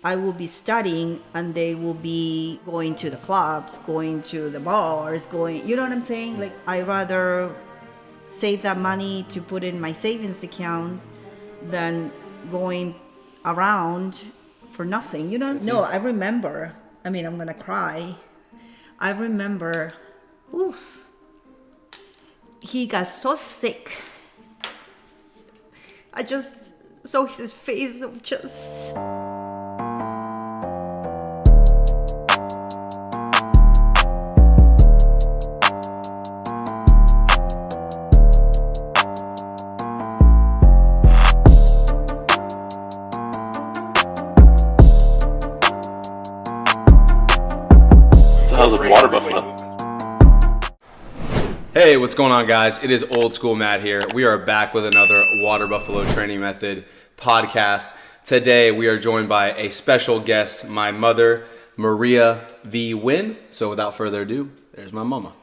I will be studying and they will be going to the clubs, going to the bars, you know what I'm saying? Like, I rather save that money to put in my savings account than going around for nothing, you know? No, I remember. I mean, I'm gonna cry. I remember, oof, he got so sick. I just saw his face of just... How's a water buffalo? Hey, what's going on, guys? It is Old School Matt here. We are back with another Water Buffalo Training Method podcast. Today, we are joined by a special guest, my mother, Maria V. Nguyen. So without further ado, there's my mama.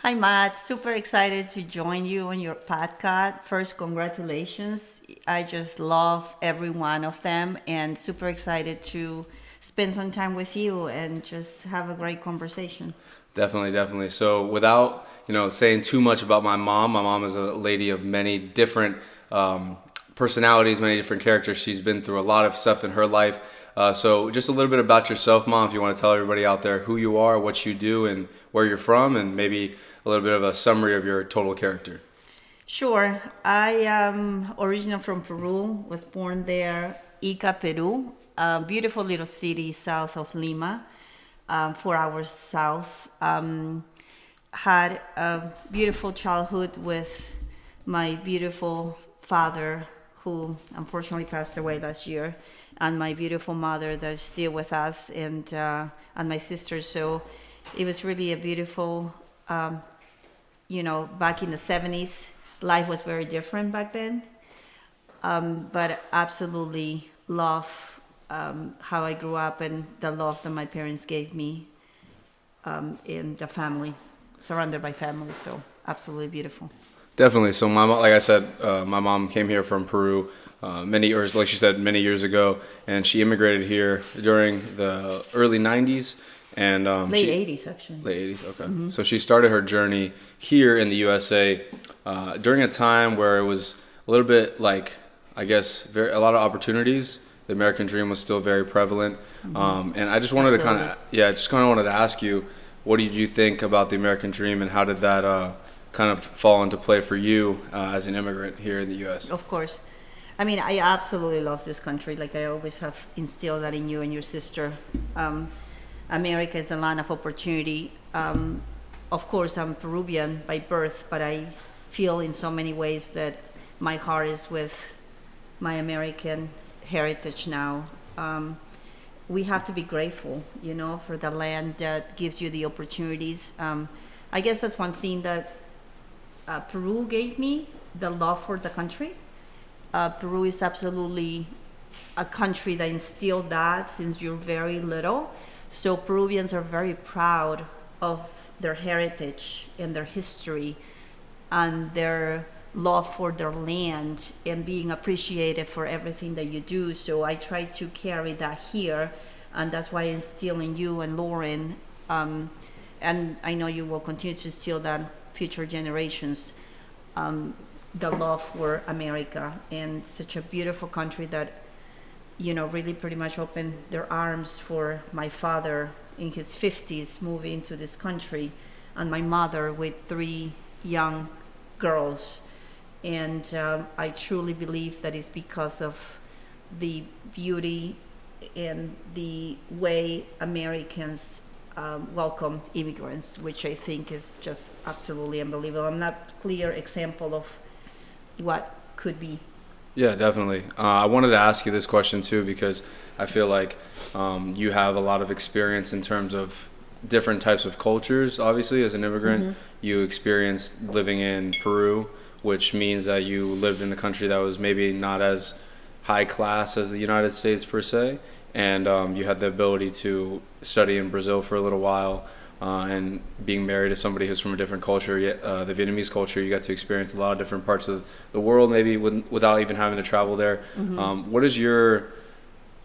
Hi, Matt. Super excited to join you on your podcast. First, congratulations. I just love every one of them and super excited to spend some time with you and just have a great conversation. Definitely. So without, saying too much about my mom is a lady of many different personalities, many different characters. She's been through a lot of stuff in her life. So just a little bit about yourself, Mom, if you want to tell everybody out there who you are, what you do, and where you're from, and maybe a little bit of a summary of your total character. Sure. I am originally from Peru, was born there, Ica, Peru, a beautiful little city south of Lima, 4 hours south. Had a beautiful childhood with my beautiful father, who unfortunately passed away last year, and my beautiful mother that's still with us, and my sister. So it was really a beautiful, back in the 70s, life was very different back then. But absolutely love how I grew up and the love that my parents gave me in the family, surrounded by family. So absolutely beautiful. Definitely. So like I said, my mom came here from Peru many years ago, and she immigrated here during the early 90s. And late 80s, actually. Late 80s, okay. Mm-hmm. So she started her journey here in the USA during a time where it was a little bit like, I guess, a lot of opportunities. The American dream was still very prevalent. Mm-hmm. And I just wanted wanted to ask you, what did you think about the American dream, and how did that kind of fall into play for you as an immigrant here in the U.S.? Of course. I mean, I absolutely love this country. Like, I always have instilled that in you and your sister. America is the land of opportunity. Of course, I'm Peruvian by birth, but I feel in so many ways that my heart is with my American heritage now. We have to be grateful, for the land that gives you the opportunities. I guess that's one thing that Peru gave me, the love for the country. Peru is absolutely a country that instilled that since you're very little. So Peruvians are very proud of their heritage and their history and their love for their land and being appreciated for everything that you do. So I try to carry that here, and that's why I instill in you and Lauren, and I know you will continue to instill that future generations, the love for America, and such a beautiful country that really pretty much opened their arms for my father in his 50s moving to this country, and my mother with 3 young girls. And I truly believe that it's because of the beauty and the way Americans welcome immigrants, which I think is just absolutely unbelievable. I'm not a clear example of what could be. Yeah, definitely. I wanted to ask you this question too, because I feel like you have a lot of experience in terms of different types of cultures. Obviously, as an immigrant, mm-hmm. you experienced living in Peru, which means that you lived in a country that was maybe not as high class as the United States per se, and you had the ability to study in Brazil for a little while, and being married to somebody who's from a different culture, the Vietnamese culture, you got to experience a lot of different parts of the world, maybe without even having to travel there. Mm-hmm. What is your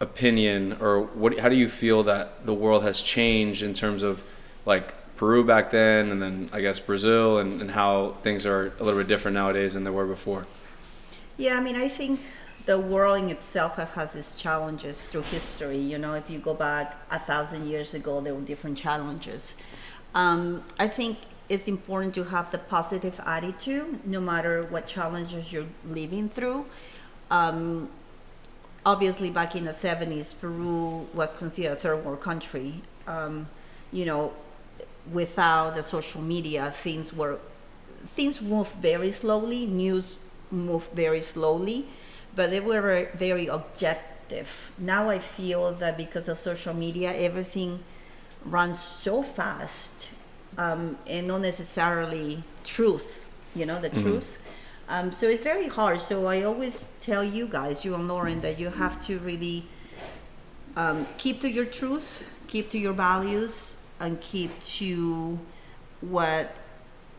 opinion, or how do you feel that the world has changed in terms of like Peru back then, and then I guess Brazil, and how things are a little bit different nowadays than they were before? Yeah, I mean, I think the world in itself has its challenges through history. You know, if you go back 1,000 years ago, there were different challenges. I think it's important to have the positive attitude, no matter what challenges you're living through. Obviously, back in the 70s, Peru was considered a third world country. You know, without the social media, things moved very slowly. News moved very slowly, but they were very objective. Now I feel that because of social media, everything runs so fast, and not necessarily truth, the truth. So it's very hard. So I always tell you guys, you and Lauren, that you have to really keep to your truth, keep to your values, and keep to what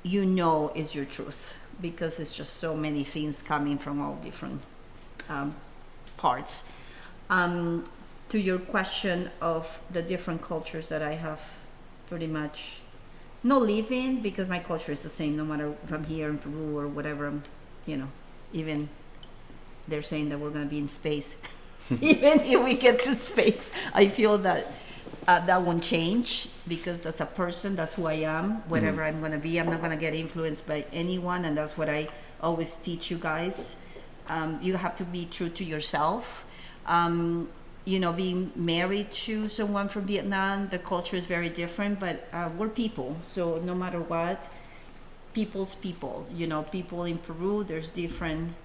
you know is your truth, because it's just so many things coming from all different parts. To your question of the different cultures that I have pretty much no live in, because my culture is the same no matter if I'm here in Peru or whatever. Even they're saying that we're going to be in space. Even if we get to space, I feel that that won't change, because as a person, that's who I am. Whatever I'm going to be, I'm not going to get influenced by anyone, and that's what I always teach you guys. You have to be true to yourself. Being married to someone from Vietnam, the culture is very different, but we're people. So no matter what, people's people. People in Peru, there's different,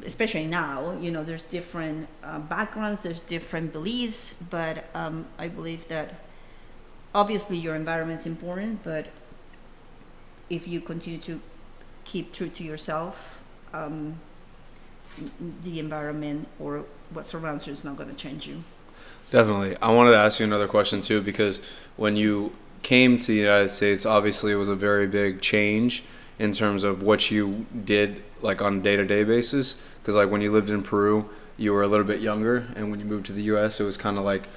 especially now, there's different backgrounds, there's different beliefs, but I believe that obviously your environment is important, but if you continue to keep true to yourself, the environment or what surrounds you is not going to change you. Definitely. I wanted to ask you another question too, because when you came to the United States, obviously it was a very big change in terms of what you did like on a day-to-day basis, because like when you lived in Peru, you were a little bit younger, and when you moved to the US, it was kind of like,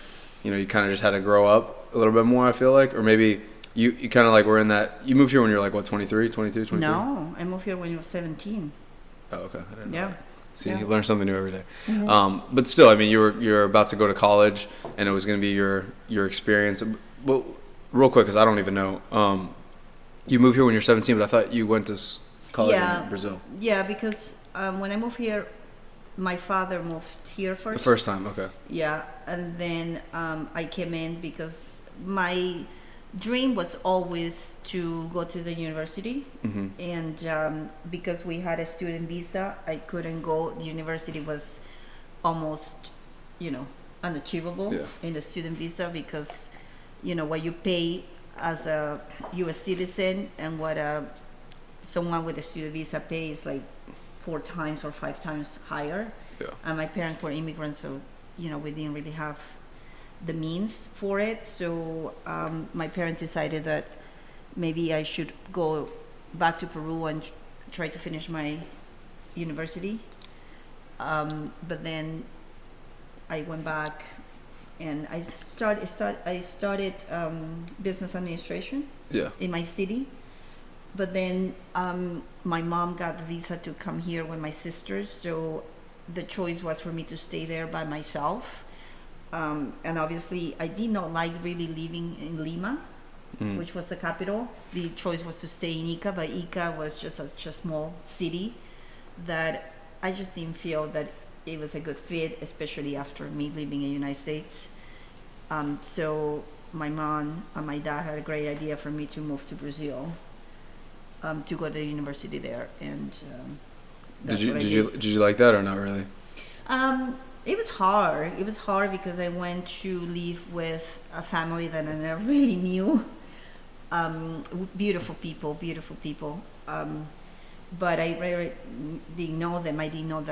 you kind of just had to grow up a little bit more, I feel like. Or maybe you kind of like were in that, you moved here when you were like what, 23, 22, 23? No, I moved here when I was 17. Oh, okay. I didn't know Yeah. that. See, Yeah. you learn something new every day. Mm-hmm. But still, I mean, you're about to go to college, and it was going to be your experience. Well, real quick, because I don't even know. You moved here when you're 17, but I thought you went to college in Brazil. Yeah, because when I moved here, my father moved here first. The first time, okay. Yeah, and then I came in because my dream was always to go to the university, and because we had a student visa, I couldn't go. The university was almost, unachievable in the student visa, because what you pay as a U.S. citizen and what someone with a student visa pays like 4 times or 5 times higher. Yeah. And my parents were immigrants, so we didn't really have the means for it. So my parents decided that maybe I should go back to Peru and try to finish my university. But then I went back and I started business administration in my city. But then my mom got the visa to come here with my sisters, so the choice was for me to stay there by myself. And obviously, I did not like really living in Lima, which was the capital. The choice was to stay in Ica, but Ica was just such a small city that I just didn't feel that it was a good fit, especially after me living in the United States. So my mom and my dad had a great idea for me to move to Brazil, to go to the university there. And did you like that or not really? It was hard. It was hard because I went to live with a family that I never really knew. Beautiful people. But I really didn't know them. I didn't know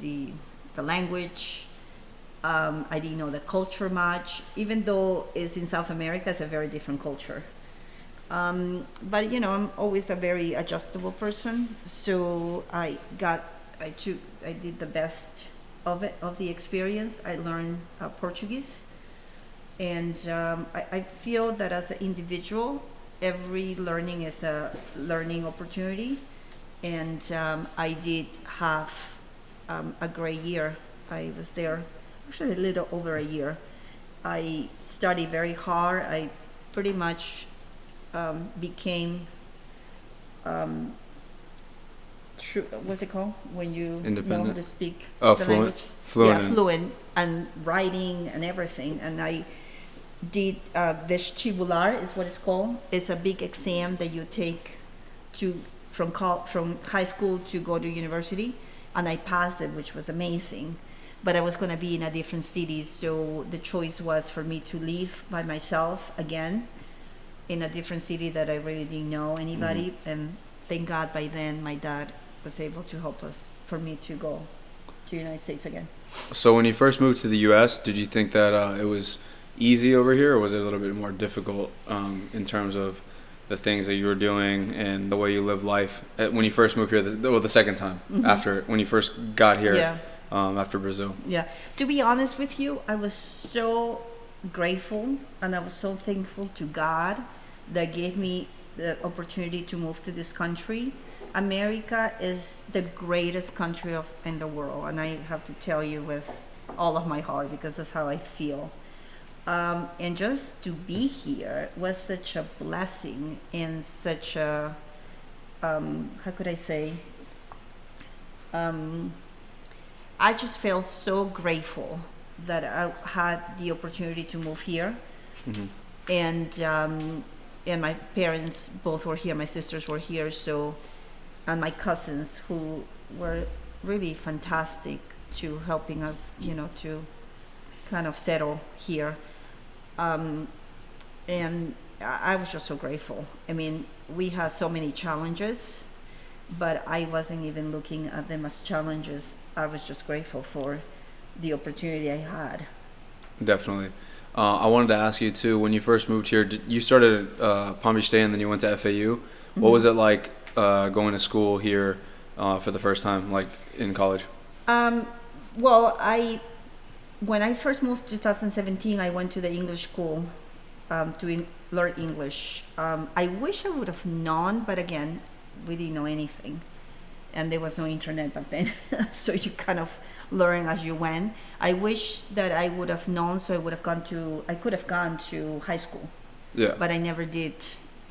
the language. I didn't know the culture much. Even though it's in South America, it's a very different culture. But I'm always a very adjustable person. So I I did the best of it, of the experience. I learned Portuguese. And I feel that as an individual, every learning is a learning opportunity. And I did have a great year. I was there actually a little over a year. I studied very hard. I pretty much became what's it called when you know how to speak the Fluent. language? Fluent. Yeah, fluent, and writing and everything. And I did vestibular is what it's called. It's a big exam that you take to from high school to go to university, and I passed it, which was amazing. But I was going to be in a different city, so the choice was for me to live by myself again in a different city that I really didn't know anybody. And thank God by then my dad was able to help us for me to go to the United States again. So when you first moved to the U.S., did you think that it was easy over here, or was it a little bit more difficult in terms of the things that you were doing and the way you live life when you first moved here, the second time after when you first got here after Brazil? Yeah. To be honest with you, I was so grateful and I was so thankful to God that gave me the opportunity to move to this country. America is the greatest country in the world, and I have to tell you with all of my heart because that's how I feel. And just to be here was such a blessing and such a how could I say? I just felt so grateful that I had the opportunity to move here, and my parents both were here. My sisters were here, and my cousins who were really fantastic to helping us, to kind of settle here. And I was just so grateful. I mean, we had so many challenges, but I wasn't even looking at them as challenges. I was just grateful for the opportunity I had. Definitely. I wanted to ask you too, when you first moved here, you started at Palm Beach State and then you went to FAU. What was it like going to school here for the first time, like in college? Well, when I first moved 2017, I went to the English school to learn English. I wish I would have known, but again, we didn't know anything. And there was no internet back then, so you kind of learn as you went. I wish that I would have known, so I could have gone to high school. Yeah. But I never did.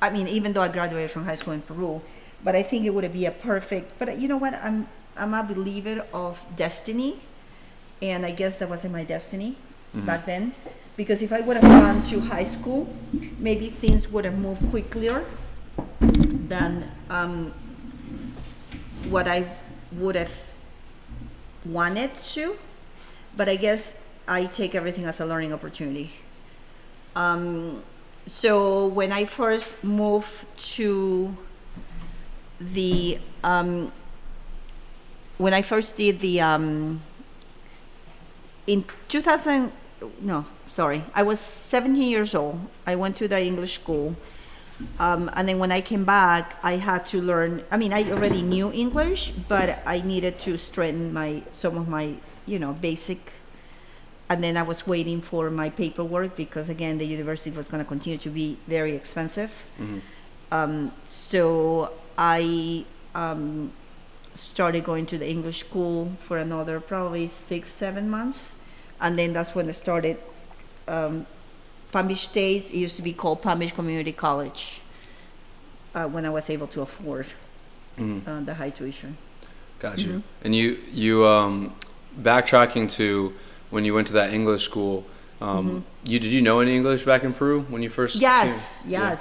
I mean, even though I graduated from high school in Peru, but I think it would be a perfect. But you know what? I'm a believer of destiny, and I guess that wasn't my destiny back then, because if I would have gone to high school, maybe things would have moved quicker than what I would have wanted to. But I guess I take everything as a learning opportunity. So when I first moved to the when I first did the in 2000, no, sorry, I was 17 years old. I went to the English school. And then when I came back, I had to learn. I mean, I already knew English, but I needed to strengthen some of my, basic. And then I was waiting for my paperwork because, again, the university was going to continue to be very expensive. So I started going to the English school for another probably 6-7 months, and then that's when I started. Palm Beach State, it used to be called Palm Beach Community College when I was able to afford the high tuition. Got you. And you backtracking to when you went to that English school, did you know any English back in Peru when you first Yes. Yeah.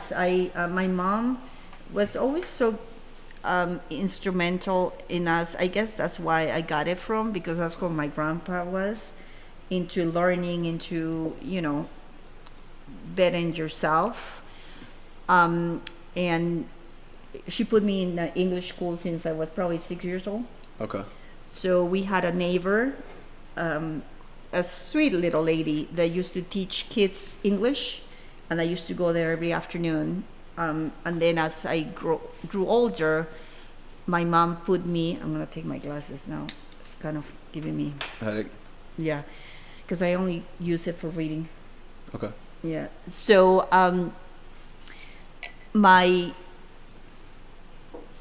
My mom was always so instrumental in us. I guess that's why I got it from, because that's what my grandpa was, into learning, into, bettering yourself. And she put me in the English school since I was probably 6 years old. Okay. So we had a neighbor, a sweet little lady that used to teach kids English, and I used to go there every afternoon. And then as I grew older, my mom put me, I'm going to take my glasses now, it's kind of giving me, Headache. yeah, because I only use it for reading. Okay. Yeah. So my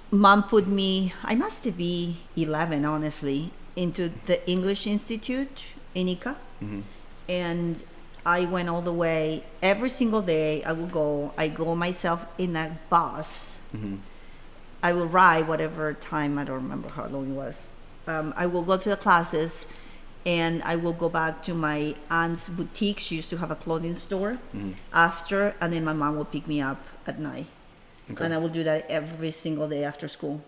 mom put me, I must be 11, honestly, into the English Institute in Ica. Mm-hmm. And I went all the way. Every single day I go myself in a bus. Mm-hmm. I will ride whatever time, I don't remember how long it was. I will go to the classes, and I will go back to my aunt's boutique. She used to have a clothing store after, and then my mom will pick me up at night. Okay. And I will do that every single day after school.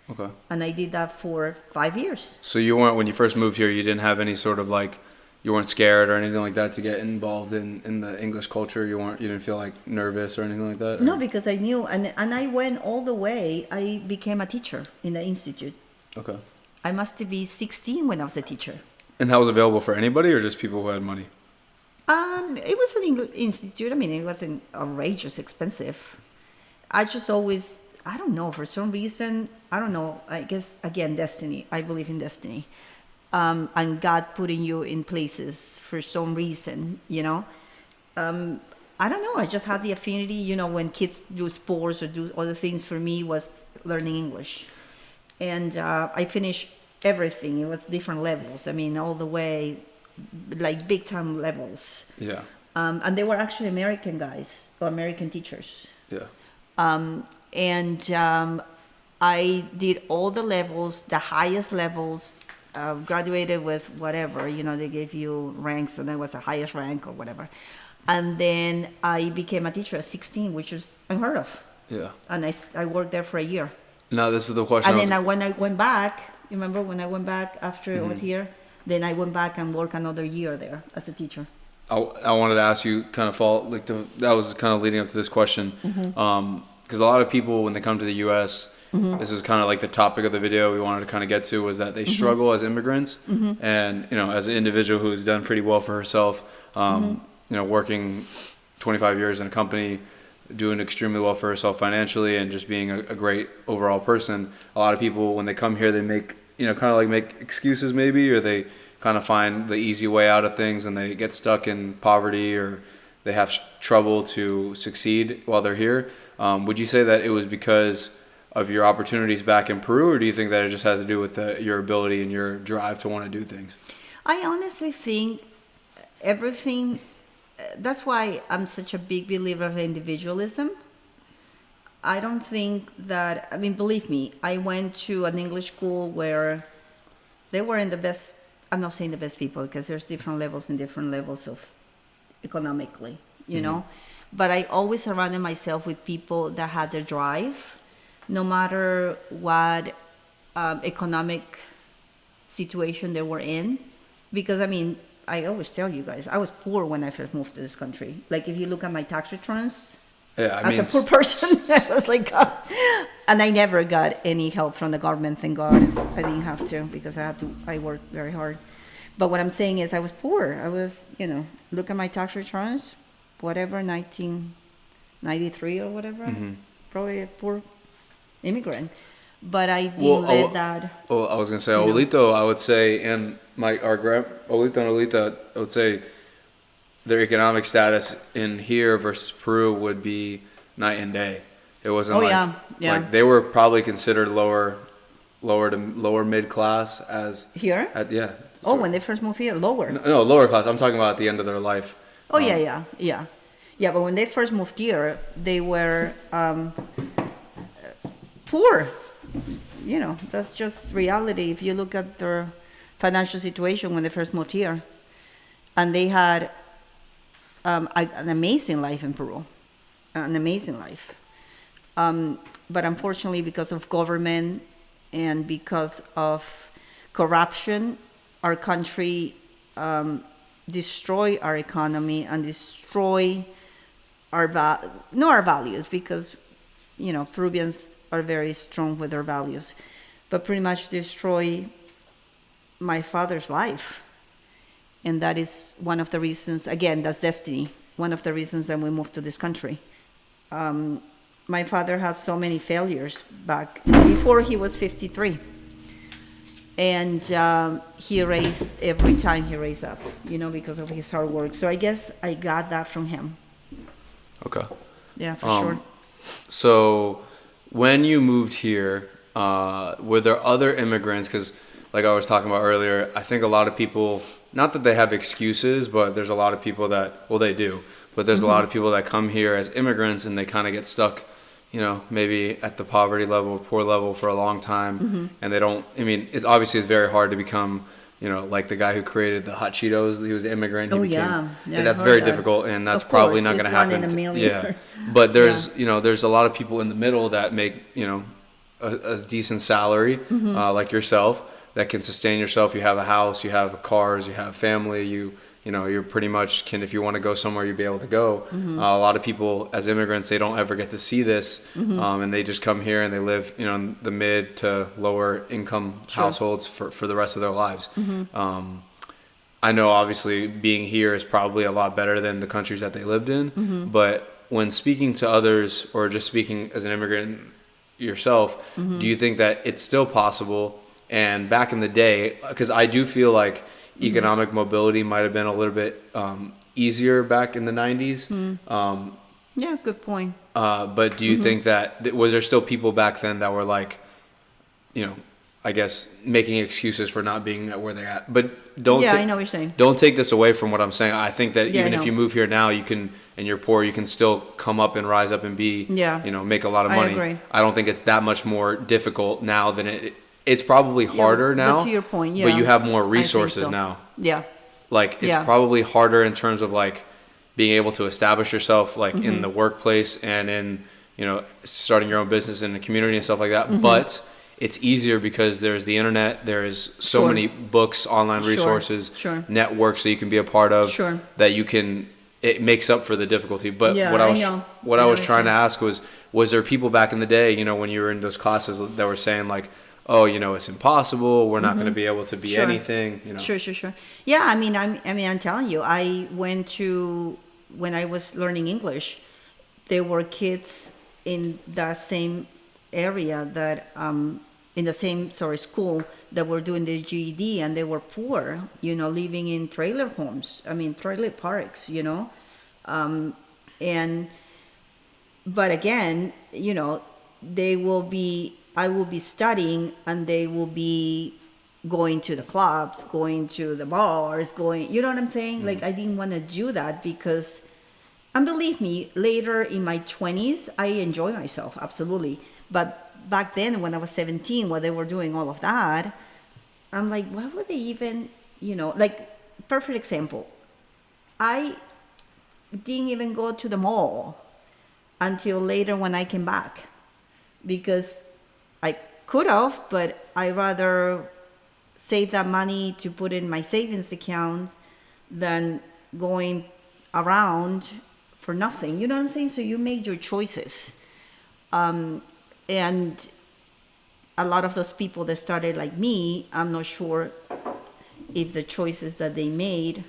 Okay. And I did that for 5 years. So you weren't, when you first moved here, you didn't have any sort of like, you weren't scared or anything like that to get involved in the English culture? You didn't feel like nervous or anything like that? Or? No, because I knew, and I went all the way. I became a teacher in the institute. Okay. I must be 16 when I was a teacher. And that was available for anybody or just people who had money? It was an English institute. I mean, it wasn't outrageous expensive. I just always, I don't know, for some reason, I don't know, I guess, again, destiny. I believe in destiny. And God putting you in places for some reason, you know. I don't know, I just had the affinity, you know, when kids do sports or do other things, for me was learning English. And I finished everything. It was different levels. I mean, all the way, like big time levels. Yeah. And they were actually American guys, or American teachers. Yeah. I did all the levels, the highest levels, graduated with whatever, you know, they gave you ranks, and that was the highest rank or whatever. And then I became a teacher at 16, which is unheard of. Yeah. And I worked there for a year. Now this is the question. And then when I went back, you remember when I went back after I was here, then I went back and worked another year there as a teacher. I wanted to ask you, kind of that was kind of leading up to this question, because a lot of people, when they come to the U.S., this is kind of like the topic of the video we wanted to kind of get to, was that they struggle as immigrants, and you know, as an individual who's done pretty well for herself, you know, working 25 years in a company, doing extremely well for herself financially, and just being a great overall person. A lot of people, when they come here, they make, you know, kind of like make excuses maybe, or they kind of find the easy way out of things, and they get stuck in poverty, or they have trouble to succeed while they're here. Would you say that it was because of your opportunities back in Peru, or do you think that it just has to do with your ability and your drive to want to do things? I honestly think everything, that's why I'm such a big believer of individualism. I don't think that, I mean, believe me, I went to an English school where they weren't the best. I'm not saying the best people, because there's different levels and different levels of economically, you know. But I always surrounded myself with people that had their drive, no matter what economic situation they were in. Because, I mean, I always tell you guys, I was poor when I first moved to this country. Like, if you look at my tax returns, as a poor person, I was like, and I never got any help from the government, thank God. I didn't have to, because I worked very hard. But what I'm saying is I was poor. I was, you know, look at my tax returns, whatever, 1993 or whatever, probably a poor immigrant. But I didn't let that. Well, I was going to say, Abuelito, I would say, and Abuelito and Abuelita, I would say, their economic status in here versus Peru would be night and day. It wasn't like they were probably considered lower mid class as here. When they first moved here, lower. No, lower class. I'm talking about at the end of their life. Yeah. But when they first moved here, they were poor. You know, that's just reality. If you look at their financial situation when they first moved here, and they had an amazing life in Peru, an amazing life. But unfortunately, because of government and because of corruption, our country destroy our economy and destroy our values, because, you know, Peruvians are very strong with their values, but pretty much destroy my father's life. And that is one of the reasons, again, that's destiny, one of the reasons that we moved to this country. My father has so many failures back before he was 53. And he raised, every time he raised up, because of his hard work. So I guess I got that from him. Okay. Yeah, for sure. So when you moved here, were there other immigrants? Because like I was talking about earlier, I think a lot of people, not that they have excuses, but there's a lot of people that, well, they do, but there's a lot of people that come here as immigrants and they kind of get stuck, maybe at the poverty level, poor level for a long time. And they don't, it's obviously it's very hard to become, like the guy who created the hot Cheetos, he was an immigrant. Yeah, that's very difficult, and that's probably not going to happen. One in a million. Yeah. But there's, there's a lot of people in the middle that make, a decent salary, like yourself, that can sustain yourself. You have a house, you have cars, you have family, you're pretty much can, if you want to go somewhere, you'll be able to go. A lot of people as immigrants, they don't ever get to see this, and they just come here and they live, in the mid to lower income households for the rest of their lives. I know obviously being here is probably a lot better than the countries that they lived in, but when speaking to others or just speaking as an immigrant yourself, do you think that it's still possible? And back in the day, because I do feel like economic mobility might have been a little bit easier back in the 90s. Yeah, good point. But do you think that, was there still people back then that were like, I guess making excuses for not being at where they're at? But I know what you're saying. Don't take this away from what I'm saying. I think that even if you move here now, you can, and you're poor, you can still come up and rise up and be, make a lot of money. I agree. I don't think it's that much more difficult now than it's probably harder now. But to your point, but you have more resources now. Yeah. Like it's probably harder in terms of like being able to establish yourself like in the workplace and in, starting your own business in the community and stuff like that. But it's easier because there's the internet, there's so many books, online resources, networks that you can be a part of that you can, it makes up for the difficulty. But what I was trying to ask was there people back in the day, when you were in those classes that were saying like, oh, it's impossible, we're not going to be able to be anything, Sure. Yeah, I'm telling you, I went to, when I was learning English, there were kids in the same area that, in the same, school that were doing the GED, and they were poor, living in trailer homes, trailer parks, but again, I will be studying and they will be going to the clubs, going to the bars, you know what I'm saying? Like, I didn't want to do that because, and believe me, later in my 20s, I enjoy myself, absolutely. But back then, when I was 17, while they were doing all of that, I'm like, why would they even, like, perfect example. I didn't even go to the mall until later when I came back because I could have, but I rather save that money to put in my savings accounts than going around for nothing. You know what I'm saying? So you made your choices. And a lot of those people that started like me, I'm not sure if the choices that they made,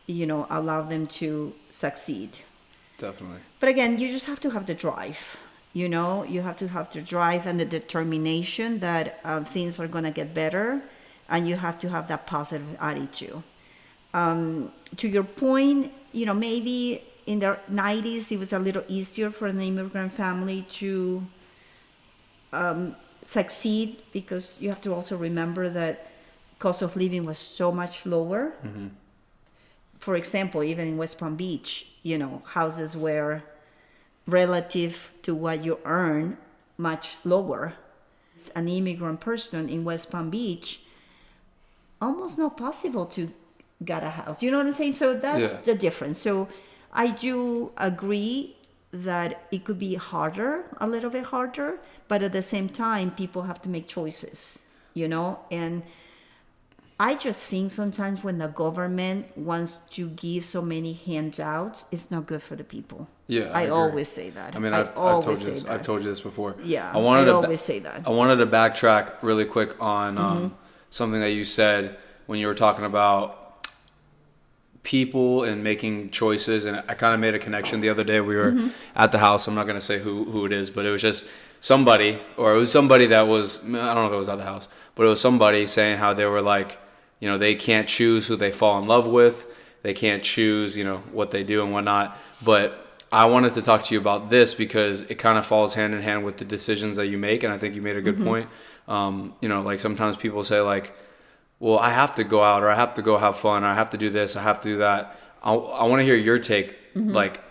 allow them to succeed. Definitely. But again, you just have to have the drive. You have to have the drive and the determination that things are going to get better, and you have to have that positive attitude. To your point, maybe in the 90s, it was a little easier for an immigrant family to succeed because you have to also remember that cost of living was so much lower. For example, even in West Palm Beach, houses were relative to what you earn much lower. An immigrant person in West Palm Beach, almost not possible to get a house. You know what I'm saying? So that's the difference. So I do agree that it could be harder, a little bit harder, but at the same time, people have to make choices, and I just think sometimes when the government wants to give so many handouts, it's not good for the people. Yeah, I always say that. I've told you this before. Yeah, I always say that. I wanted to backtrack really quick on something that you said when you were talking about people and making choices, and I kind of made a connection the other day. We were at the house. I'm not going to say who it is, but it was just somebody, or it was somebody that was, I don't know if it was at the house, but it was somebody saying how they were like, you know, they can't choose who they fall in love with. They can't choose, you know, what they do and whatnot. But I wanted to talk to you about this because it kind of falls hand in hand with the decisions that you make. And I think you made a good point. You know, like sometimes people say like, well, I have to go out, or I have to go have fun, or I have to do this, I have to do that. I want to hear your take. Like,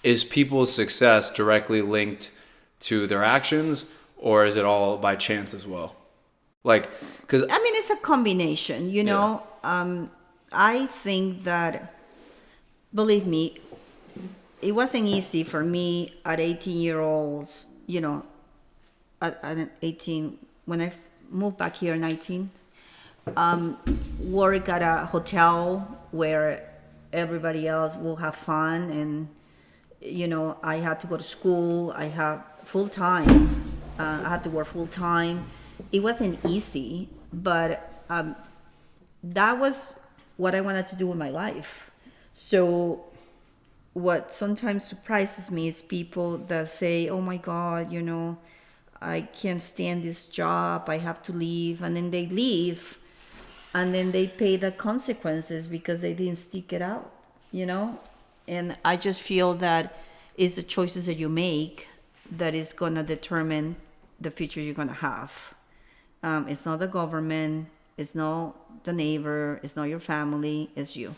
is people's success directly linked to their actions, or is it all by chance as well? Like, because I mean, it's a combination, you know. I think that, believe me, it wasn't easy for me at 18-year-olds, you know, at 18, when I moved back here at 19, work at a hotel where everybody else will have fun. And, you know, I had to go to school. I had full-time. I had to work full-time. It wasn't easy, but that was what I wanted to do with my life. So what sometimes surprises me is people that say, oh my God, you know, I can't stand this job, I have to leave. And then they leave, and then they pay the consequences because they didn't stick it out, you know? And I just feel that it's the choices that you make that is going to determine the future you're going to have. It's not the government, it's not the neighbor, it's not your family, it's you.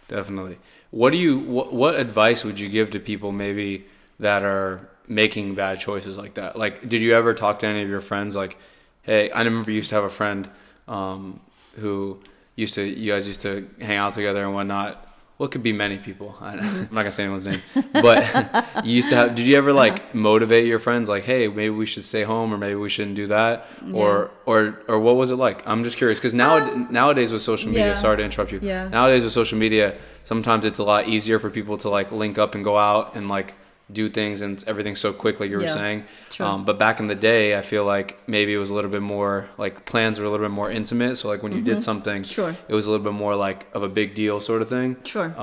Definitely. What advice would you give to people maybe that are making bad choices like that? Like, did you ever talk to any of your friends like, hey, I remember you used to have a friend who you guys used to hang out together and whatnot. Well, it could be many people. I'm not gonna say anyone's name, but you used to have. Did you ever like motivate your friends like, hey, maybe we should stay home, or maybe we shouldn't do that, or what was it like? I'm just curious because nowadays with social media, sorry to interrupt you. Yeah. Nowadays with social media, sometimes it's a lot easier for people to like link up and go out and like do things, and everything's so quick, like you were saying. Sure. But back in the day, I feel like maybe it was a little bit more like plans were a little bit more intimate. So like when you did something, it was a little bit more like of a big deal sort of thing. Sure.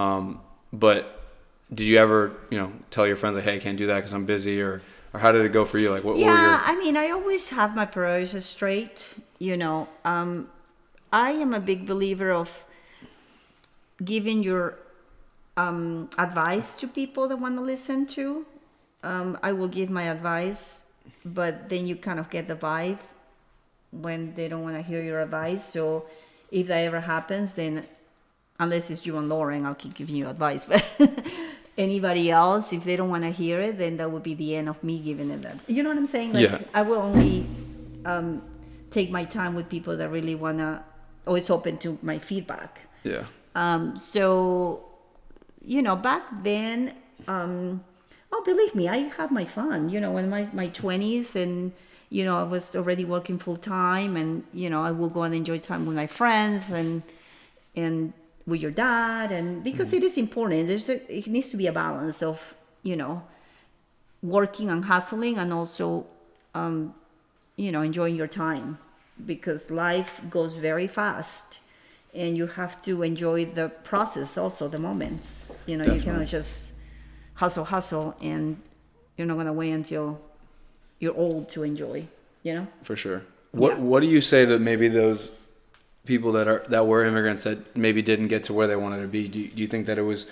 But did you ever, you know, tell your friends like, hey, I can't do that because I'm busy, or how did it go for you? Like, what were your... I mean, I always have my priorities straight. You know, I am a big believer of giving your advice to people that want to listen to. I will give my advice, but then you kind of get the vibe when they don't want to hear your advice. So if that ever happens, then unless it's you and Lauren, I'll keep giving you advice. But anybody else, if they don't want to hear it, then that would be the end of me giving it that. You know what I'm saying? Like, I will only take my time with people that really want to, always open to my feedback. Yeah. So, you know, back then, believe me, I had my fun, you know, in my 20s, and, you know, I was already working full time, and, you know, I will go and enjoy time with my friends and with your dad, and because it is important, it needs to be a balance of, you know, working and hustling, and also, you know, enjoying your time, because life goes very fast. And you have to enjoy the process, also the moments. You know, You cannot just hustle, and you're not gonna wait until you're old to enjoy. You know. For sure. What do you say to maybe those people that were immigrants that maybe didn't get to where they wanted to be? Do you think that it was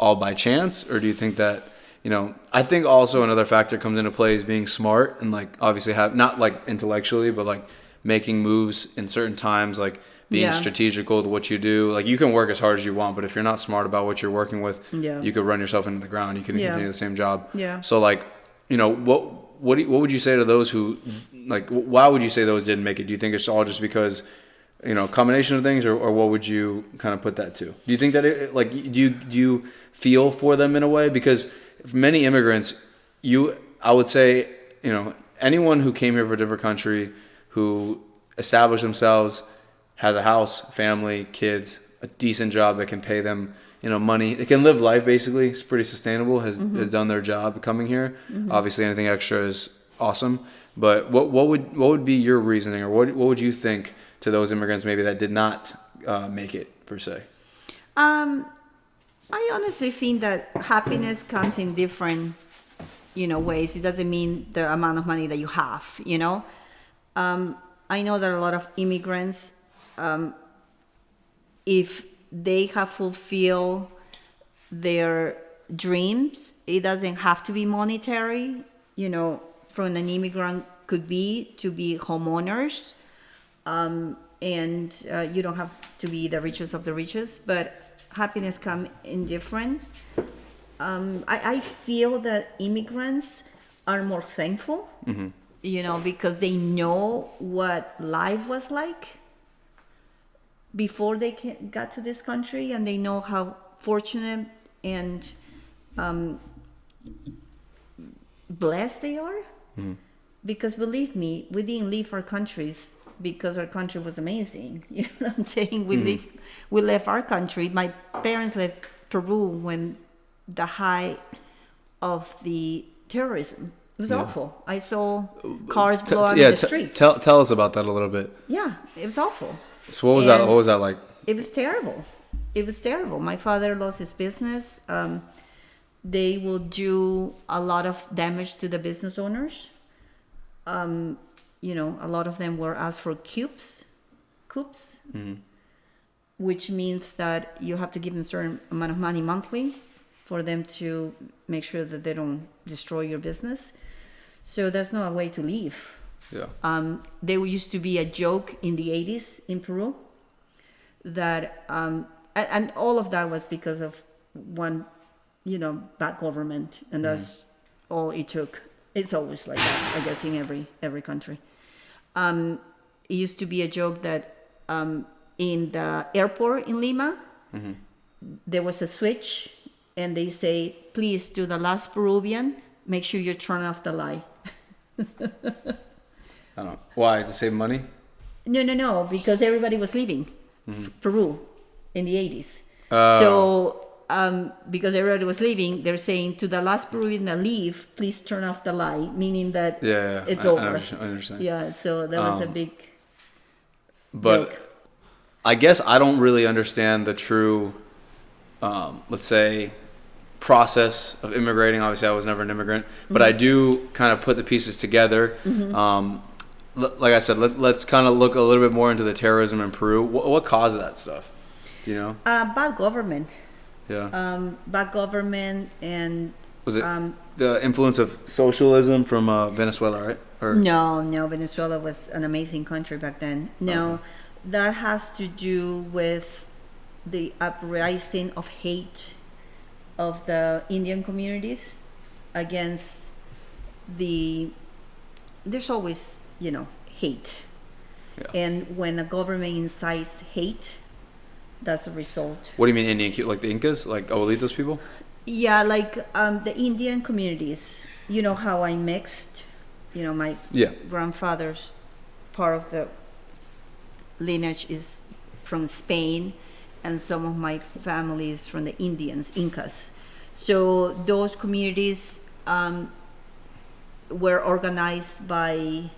all by chance, or do you think that, you know? I think also another factor comes into play is being smart, and like obviously have not like intellectually, but like making moves in certain times, like being strategical with what you do. Like, you can work as hard as you want, but if you're not smart about what you're working with, you could run yourself into the ground. You can continue the same job. Yeah. So, like, you know, what would you say to those who, like, why would you say those didn't make it? Do you think it's all just because, you know, combination of things, or what would you kind of put that to? Do you think that do you feel for them in a way? Because many immigrants, I would say, you know, anyone who came here from a different country, who established themselves, has a house, family, kids, a decent job that can pay them, you know, money. They can live life, basically. It's pretty sustainable, has done their job coming here. Obviously, anything extra is awesome. But what would be your reasoning, or what would you think to those immigrants maybe that did not make it, per se? I honestly think that happiness comes in different, you know, ways. It doesn't mean the amount of money that you have, you know. I know that a lot of immigrants, if they have fulfilled their dreams, it doesn't have to be monetary. You know, from an immigrant could be to be homeowners, and you don't have to be the richest of the richest, but happiness come in different. I feel that immigrants are more thankful, you know, because they know what life was like before they got to this country, and they know how fortunate and blessed they are. Because believe me, we didn't leave our countries because our country was amazing. You know what I'm saying? We left our country. My parents left Peru when the height of the terrorism. It was awful. I saw cars blow up in the streets. Tell us about that a little bit. Yeah, it was awful. So what was that? What was that like? It was terrible. It was terrible. My father lost his business. They will do a lot of damage to the business owners. You know, a lot of them were asked for coups, which means that you have to give them a certain amount of money monthly for them to make sure that they don't destroy your business. So that's not a way to live. Yeah. There used to be a joke in the 80s in Peru that, and all of that was because of one, you know, bad government, and that's all it took. It's always like that, I guess, in every country. It used to be a joke that in the airport in Lima, there was a switch, and they say, please, to the last Peruvian, make sure you turn off the light. I don't know. Why? To save money? No, because everybody was leaving Peru in the 80s. So because everybody was leaving, they're saying to the last Peruvian that leave, please turn off the light, meaning that it's over. I understand. Yeah, so that was a big But joke. I guess I don't really understand the true, let's say, process of immigrating. Obviously, I was never an immigrant, but I do kind of put the pieces together. Like I said, let's kind of look a little bit more into the terrorism in Peru. What caused that stuff? Do you know? Bad government. Yeah. Bad government and... Was it the influence of socialism from Venezuela, right? Or? No, Venezuela was an amazing country back then. No, that has to do with the uprising of hate of the Indian communities against there's always, you know, hate. Yeah. And when a government incites hate, that's the result. What do you mean Indian? Like the Incas? Like Abuelitos people? Yeah, like the Indian communities. You know how I mixed? You know, my grandfather's part of the lineage is from Spain, and some of my family is from the Indians, Incas. So those communities were organized by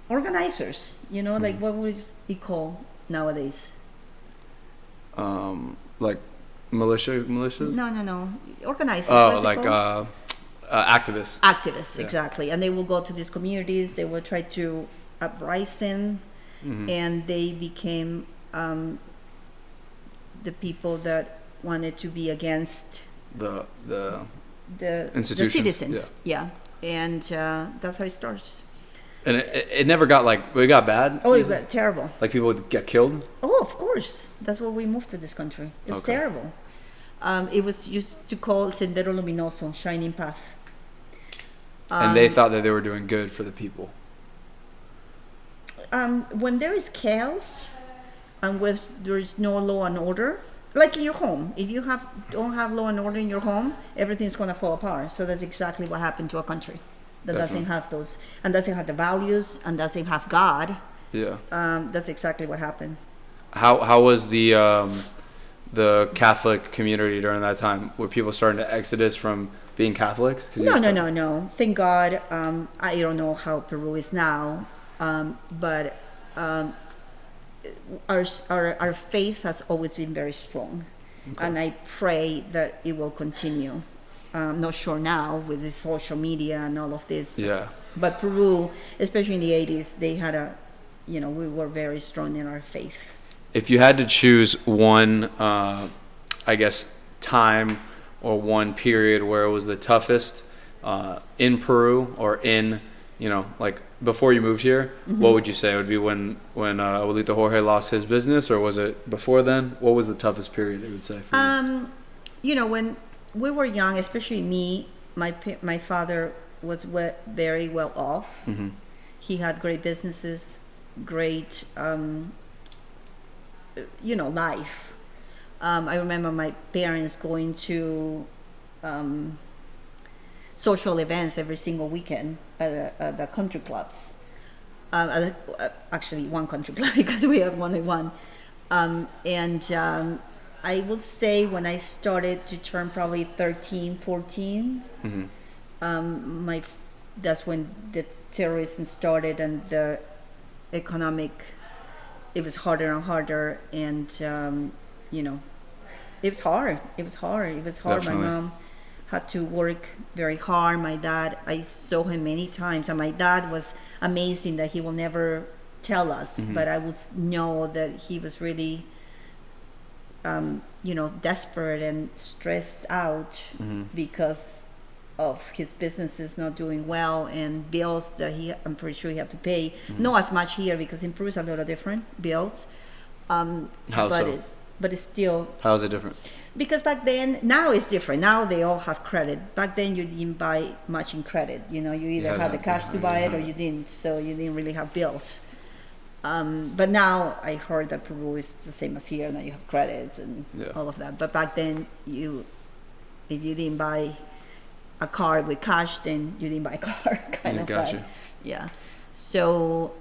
organizers. You know, like what would it call nowadays? Like militias? No. Organizers. Oh, like activists. Activists, exactly. And they will go to these communities. They will try to uprising, and they became the people that wanted to be against the institutions. the citizens. Yeah. And that's how it starts. And it never got it got bad? Oh, it got terrible. Like people would get killed? Oh, of course. That's why we moved to this country. It was terrible. It was used to call Sendero Luminoso, Shining Path. And they thought that they were doing good for the people. When there is chaos and when there is no law and order, like in your home, if you don't have law and order in your home, everything's going to fall apart. So that's exactly what happened to a country that doesn't have those, and doesn't have the values, and doesn't have God. Yeah. That's exactly what happened. How was the Catholic community during that time? Were people starting to exodus from being Catholics? No. Thank God. I don't know how Peru is now, but our faith has always been very strong, and I pray that it will continue. Not sure now with the social media and all of this. But Peru, especially in the 80s, they had we were very strong in our faith. If you had to choose one, I guess, time or one period where it was the toughest in Peru or in, like before you moved here, what would you say? It would be when Abuelito Jorge lost his business, or was it before then? What was the toughest period, you would say, for you? When we were young, especially me, my father was very well off. Mm-hmm. He had great businesses, great, life. I remember my parents going to social events every single weekend at the country clubs. Actually, one country club because we had only one. I would say when I started to turn probably 13, 14, that's when the terrorism started and the economic, it was harder and harder, and it was hard. Definitely. My mom had to work very hard. My dad, I saw him many times, and my dad was amazing that he will never tell us, but I would know that he was really desperate and stressed out because of his businesses not doing well and bills that I'm pretty sure he had to pay. Not as much here because in Peru it's a lot of different bills. How so? But it's still. How is it different? Because back then, now it's different. Now they all have credit. Back then you didn't buy much in credit. You either had the cash to buy it or you didn't. So you didn't really have bills. But now I heard that Peru is the same as here. Now you have credits and all of that. But back then, if you didn't buy a car with cash, then you didn't buy a car. Gotcha. Yeah. So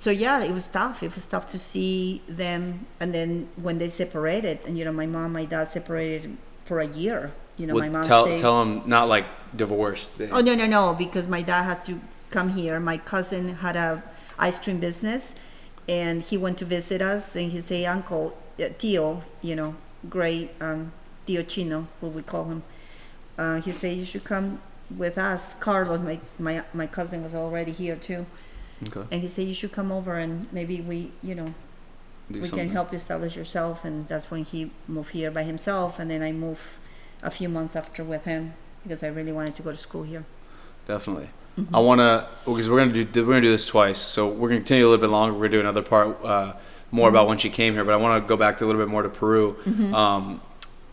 yeah, it was tough. It was tough to see them. And then when they separated, and my mom, my dad separated for a year. My mom stayed. Tell them not like divorced. Oh no, because my dad had to come here. My cousin had a ice cream business, and he went to visit us, and he said, Uncle, Tio, great Tio Chino, what we call him. He said, you should come with us. Carlos, my cousin, was already here too. Okay. And he said, you should come over and maybe we can help you establish yourself. And that's when he moved here by himself. And then I moved a few months after with him because I really wanted to go to school here. Definitely. I want to, because we're gonna do this twice. So we're gonna continue a little bit longer. We're gonna do another part more about when she came here. But I want to go back to a little bit more to Peru.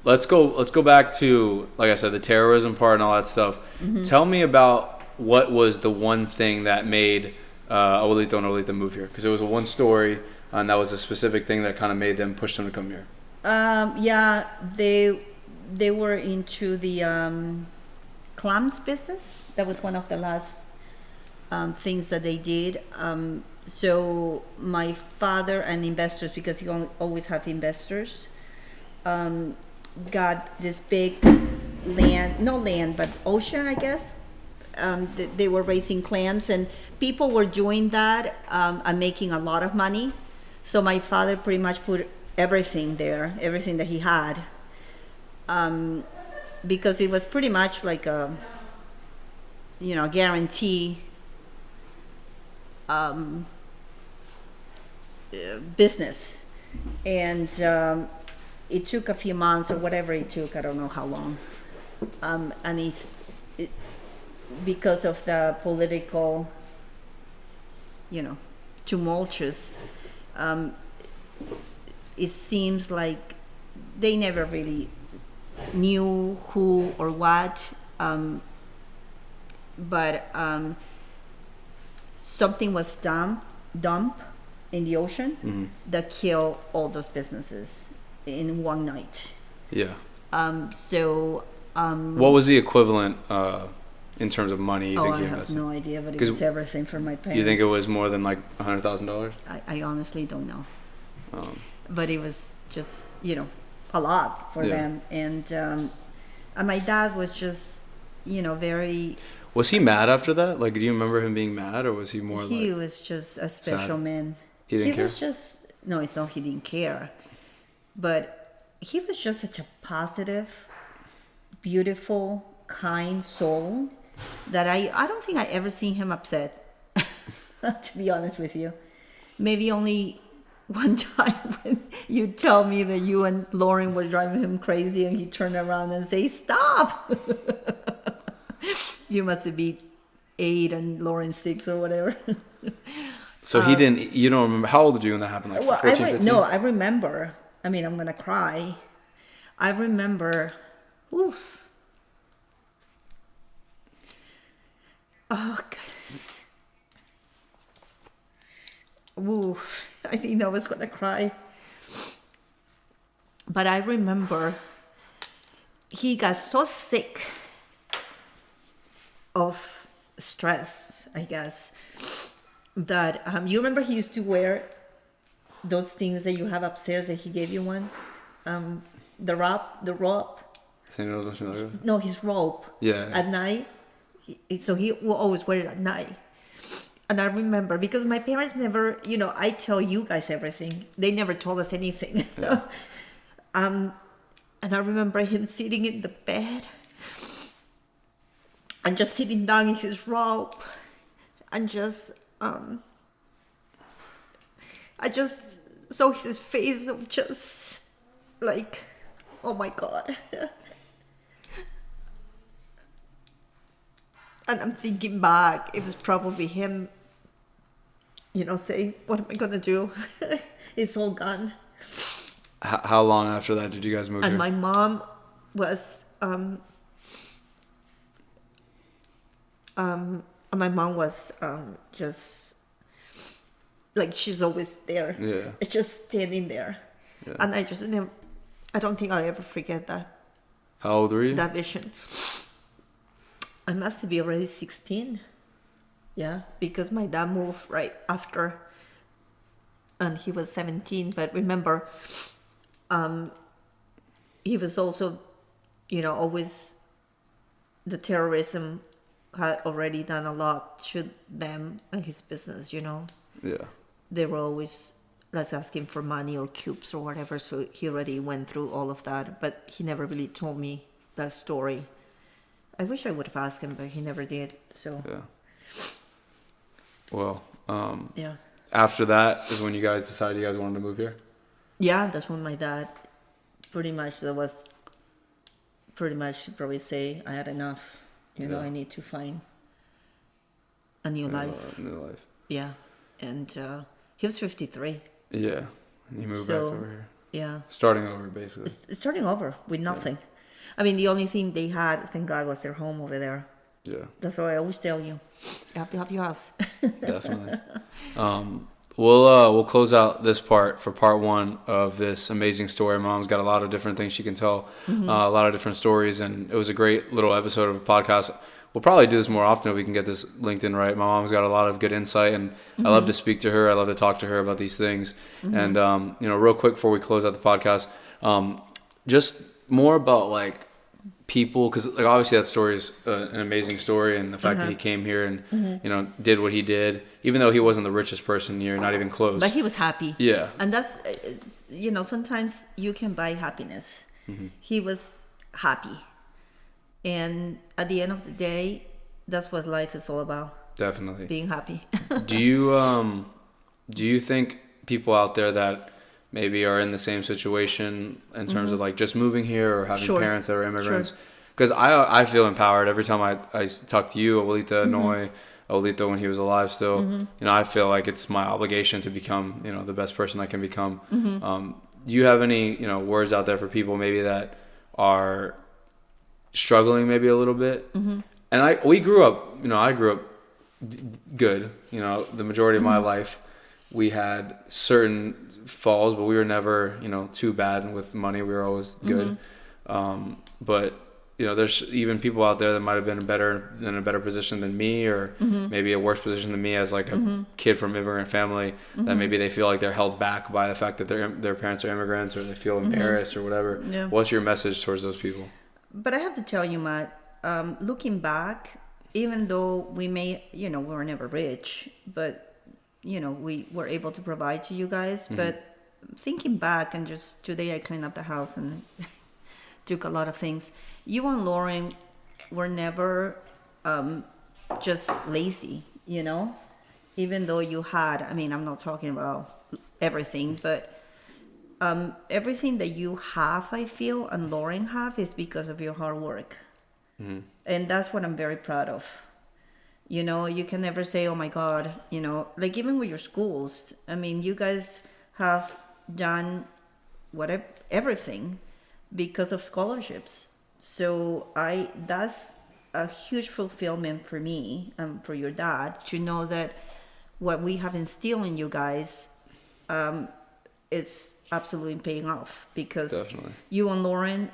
Let's go back to, like I said, the terrorism part and all that stuff. Tell me about what was the one thing that made Abuelito and Abuelita move here, because it was one story and that was a specific thing that kind of made them push them to come here. Yeah, they were into the clams business. That was one of the last things that they did. So my father and investors, because he always have investors, got this big but ocean, I guess. They were raising clams, and people were doing that and making a lot of money. So my father pretty much put everything there, everything that he had, because it was pretty much like a guarantee business. And it took a few months or whatever it took, I don't know how long. And because of the political, tumultuous, it seems like they never really knew who or what, but something was dumped in the ocean that killed all those businesses in one night. Yeah. What was the equivalent in terms of money you think I you have invested? no idea, but it was everything for my parents. You think it was more than like $100,000? I honestly don't know. But it was just, a lot for them. And my dad was just, very... Was he mad after that? Like, do you remember him being mad, or was he more He was just a special man. He didn't care? Was just... No, it's not he didn't care. But he was just such a positive, beautiful, kind soul. that I don't think I ever seen him upset, to be honest with you. Maybe only one time when you tell me that you and Lauren were driving him crazy and he turned around and say, "Stop!" You must be 8 and Lauren 6 or whatever. So he didn't. You don't remember how old were you when that happened? Like 14, 15? No, I remember. I mean, I'm gonna cry. I remember. Oof. Oh goodness. Ooh, I think I was gonna cry. But I remember he got so sick of stress, I guess, that you remember he used to wear those things that you have upstairs that he gave you one, the rope. No, his rope. Yeah. At night, so he will always wear it at night. And I remember because my parents never, I tell you guys everything. They never told us anything. Yeah. And I remember him sitting in the bed and just sitting down in his robe and just, I just saw his face of just like, oh my God. And I'm thinking back, it was probably him, saying, what am I going to do? It's all gone. How long after that did you guys move And here? my mom was, just, like she's always there. Yeah. It's just standing there. Yeah. And I don't think I'll ever forget that. How old were you? That vision. I must be already 16. Yeah, because my dad moved right after, and he was 17. But remember, he was also, always, the terrorism had already done a lot to them and his business, Yeah. They were always asking for money or cubes or whatever. So he already went through all of that, but he never really told me that story. I wish I would have asked him, but he never did. So Yeah. Well, yeah. after that is when you guys decided you guys wanted to move here? Yeah, that's when my dad he'd probably say, I had enough. Yeah. I need to find a new life. New life. Yeah. And he was 53. Yeah. And you moved back over here. Yeah. Starting over, basically. It's starting over with nothing. Yeah. I mean, the only thing they had, thank God, was their home over there. Yeah. That's what I always tell you. You have to have your house. Definitely. We'll close out this part for part 1 of this amazing story. Mom's got a lot of different things she can tell, a lot of different stories, and it was a great little episode of a podcast. We'll probably do this more often if we can get this linked in right. My mom's got a lot of good insight, and I love to speak to her. I love to talk to her about these things. And, real quick before we close out the podcast, just more about, like, people, because like obviously that story is an amazing story, and the fact that he came here and did what he did, even though he wasn't the richest person here, not even close, but he was happy. Yeah. And that's sometimes you can buy happiness. He was happy, and at the end of the day, that's what life is all about. Definitely being happy. do you think people out there that maybe are in the same situation in terms of like just moving here or having parents that are immigrants? Because I feel empowered every time I talk to you, Abuelita Noy, Abuelito when he was alive still. I feel like it's my obligation to become the best person I can become. Do you have any words out there for people maybe that are struggling maybe a little bit? And I grew up good. The majority of my life we had certain falls, but we were never too bad with money. We were always good. But there's even people out there that might have been in a better position than me, or maybe a worse position than me as like a kid from immigrant family, that maybe they feel like they're held back by the fact that their parents are immigrants, or they feel embarrassed or whatever. Yeah. What's your message towards those people? But I have to tell you, Matt, looking back, even though we we were never rich, but we were able to provide to you guys. But thinking back, and just today I cleaned up the house and took a lot of things. You and Lauren were never just lazy, you know? Even though you had, I mean, I'm not talking about everything, but everything that you have, I feel, and Lauren have is because of your hard work. And that's what I'm very proud of. You know, you can never say, oh my God, you know, like even with your schools, I mean, you guys have done whatever, everything because of scholarships. So that's a huge fulfillment for me and for your dad to know that what we have instilled in you guys is absolutely paying off, because Definitely. you and Lauren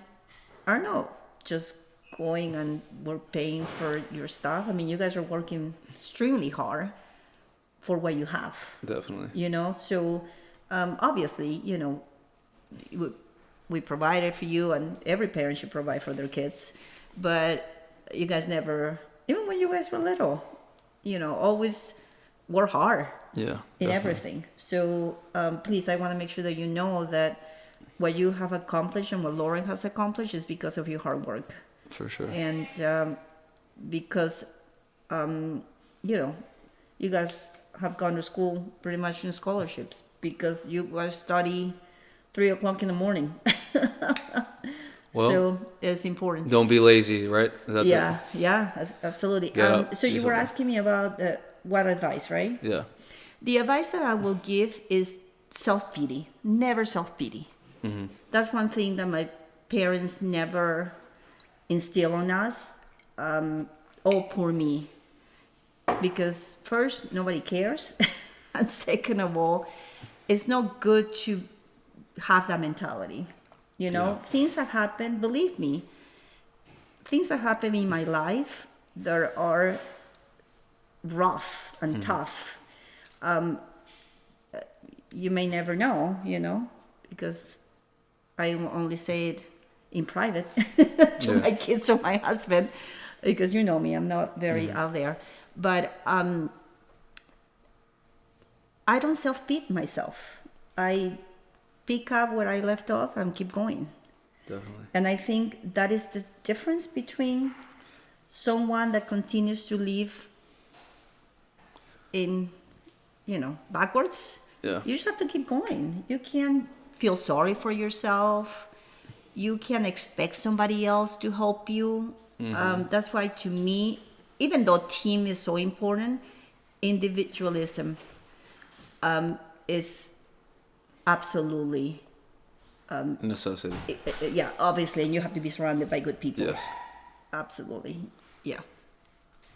are not just going and we're paying for your stuff. I mean, you guys are working extremely hard for what you have. Definitely. You know, so obviously, you know, we provided for you, and every parent should provide for their kids. But you guys never, even when you guys were little, you know, always work hard. Yeah. In definitely. everything. So please, I want to make sure that you know that what you have accomplished and what Lauren has accomplished is because of your hard work. For sure. And because, you know, you guys have gone to school pretty much in scholarships because you guys study 3 o'clock in the morning. Well, so it's important. Don't be lazy, right? Is that Yeah, absolutely. Get up, So do you were something. asking me about what advice, right? Yeah. The advice that I will give is self-pity. Never self-pity. That's one thing that my parents never instill on us. Oh, poor me. Because first, nobody cares. And second of all, it's not good to have that mentality. You know, things have happened, believe me, things that happen in my life that are rough and tough. You may never know, you know, because I only say it in private to my kids or my husband, because you know me, I'm not very out there. But I don't self-beat myself. I pick up where I left off and keep going. Definitely. And I think that is the difference between someone that continues to live in, you know, backwards. Yeah. You just have to keep going. You can't feel sorry for yourself. You can't expect somebody else to help you. That's why, to me, even though team is so important, individualism is absolutely Necessity. yeah, obviously, and you have to be surrounded by good people. Yes. Absolutely. Yeah.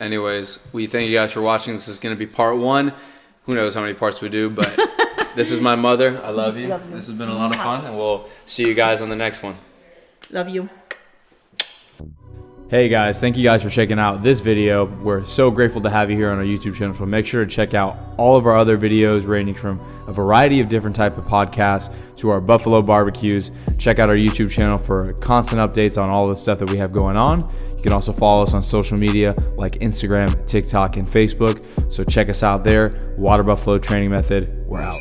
Anyways, we thank you guys for watching. This is going to be part 1. Who knows how many parts we do, but this is my mother. I love you. Love you. This has been a lot of fun, and we'll see you guys on the next one. Love you. Hey guys, thank you guys for checking out this video. We're so grateful to have you here on our YouTube channel, so make sure to check out all of our other videos ranging from a variety of different type of podcasts to our Buffalo barbecues. Check out our YouTube channel for constant updates on all the stuff that we have going on. You can also follow us on social media like Instagram, TikTok, and Facebook. So check us out there. Water Buffalo Training Method, we're out.